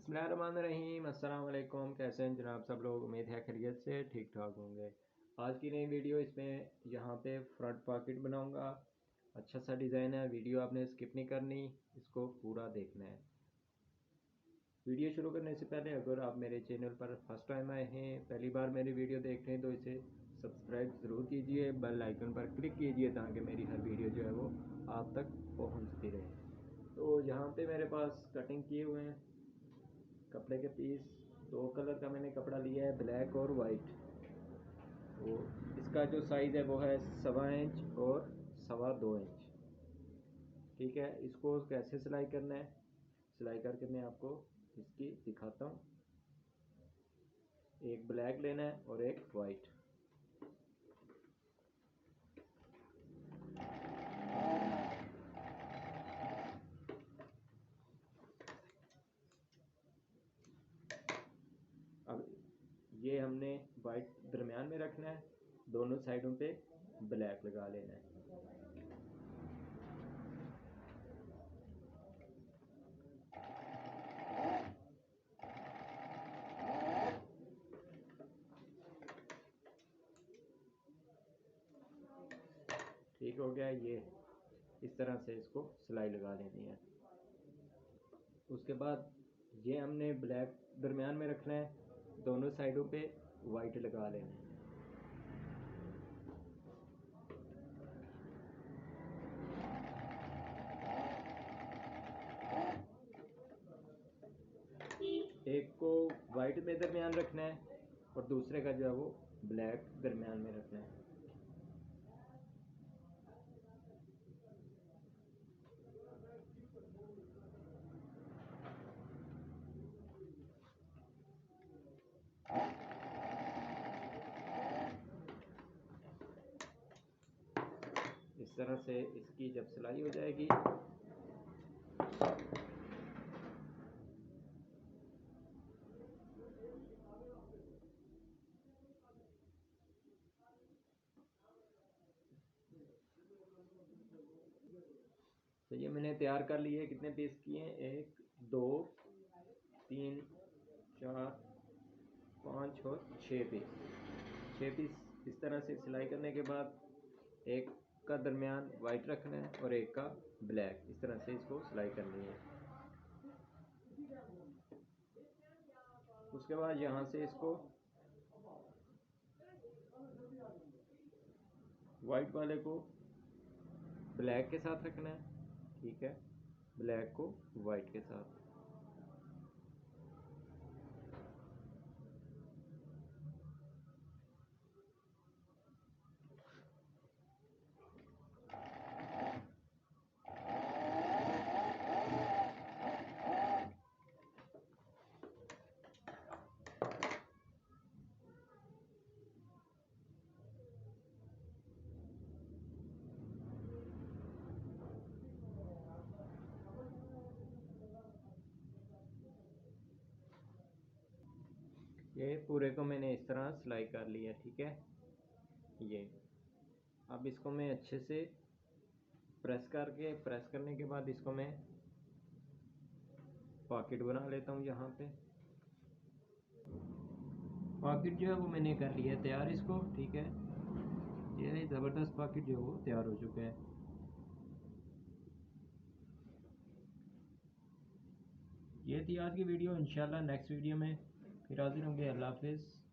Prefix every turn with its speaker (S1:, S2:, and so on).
S1: बिस्मिल्लाहिर्रहमानिर्रहीम। अस्सलाम वालेकुम। कैसे हैं जनाब सब लोग? उम्मीद है खैरियत से ठीक ठाक होंगे। आज की नई वीडियो, इसमें यहाँ पे फ्रंट पॉकेट बनाऊँगा। अच्छा सा डिज़ाइन है, वीडियो आपने स्किप नहीं करनी, इसको पूरा देखना है। वीडियो शुरू करने से पहले अगर आप मेरे चैनल पर फर्स्ट टाइम आए हैं, पहली बार मेरी वीडियो देख रहे हैं, तो इसे सब्सक्राइब ज़रूर कीजिए, बेल आइकन पर क्लिक कीजिए ताकि मेरी हर वीडियो जो है वो आप तक पहुँचती रहे। तो यहाँ पे मेरे पास कटिंग किए हुए हैं कपड़े के पीस। दो कलर का मैंने कपड़ा लिया है, ब्लैक और वाइट। तो इसका जो साइज़ है वो है 1.25 इंच और 2.25 इंच। ठीक है, इसको कैसे सिलाई करना है, सिलाई करके मैं आपको इसकी दिखाता हूँ। एक ब्लैक लेना है और एक वाइट। अब ये हमने वाइट दरमियान में रखना है, दोनों साइडों पे ब्लैक लगा लेना है। ठीक हो गया। ये इस तरह से इसको सिलाई लगा लेनी है। उसके बाद ये हमने ब्लैक दरमियान में रखना है, दोनों साइडों पे वाइट लगा लेना है। एक को वाइट में दरमियान रखना है और दूसरे का जो है वो ब्लैक दरमियान में रखना है। इस तरह से इसकी जब सिलाई हो जाएगी, तो ये मैंने तैयार कर लिए। कितने पीस किए हैं? 1 2 3 4 5 और 6 पीस। 6 पीस इस तरह से सिलाई करने के बाद एक का दरमियान वाइट रखना है और एक का ब्लैक। इस तरह से इसको सिलाई करनी है। उसके बाद यहाँ से इसको वाइट वाले को ब्लैक के साथ रखना है। ठीक है, ब्लैक को वाइट के साथ। ये पूरे को मैंने इस तरह सिलाई कर लिया। ठीक है, ये अब इसको मैं अच्छे से प्रेस करने के बाद इसको मैं पॉकेट बना लेता हूँ। यहाँ पे पॉकेट जो है वो मैंने कर लिया है तैयार इसको। ठीक है, ये ज़बरदस्त पॉकेट जो है वो तैयार हो चुका है। ये थी आज की वीडियो। इंशाल्लाह नेक्स्ट वीडियो में फिर हाजिर होंगे। अल्लाह हाफिज़।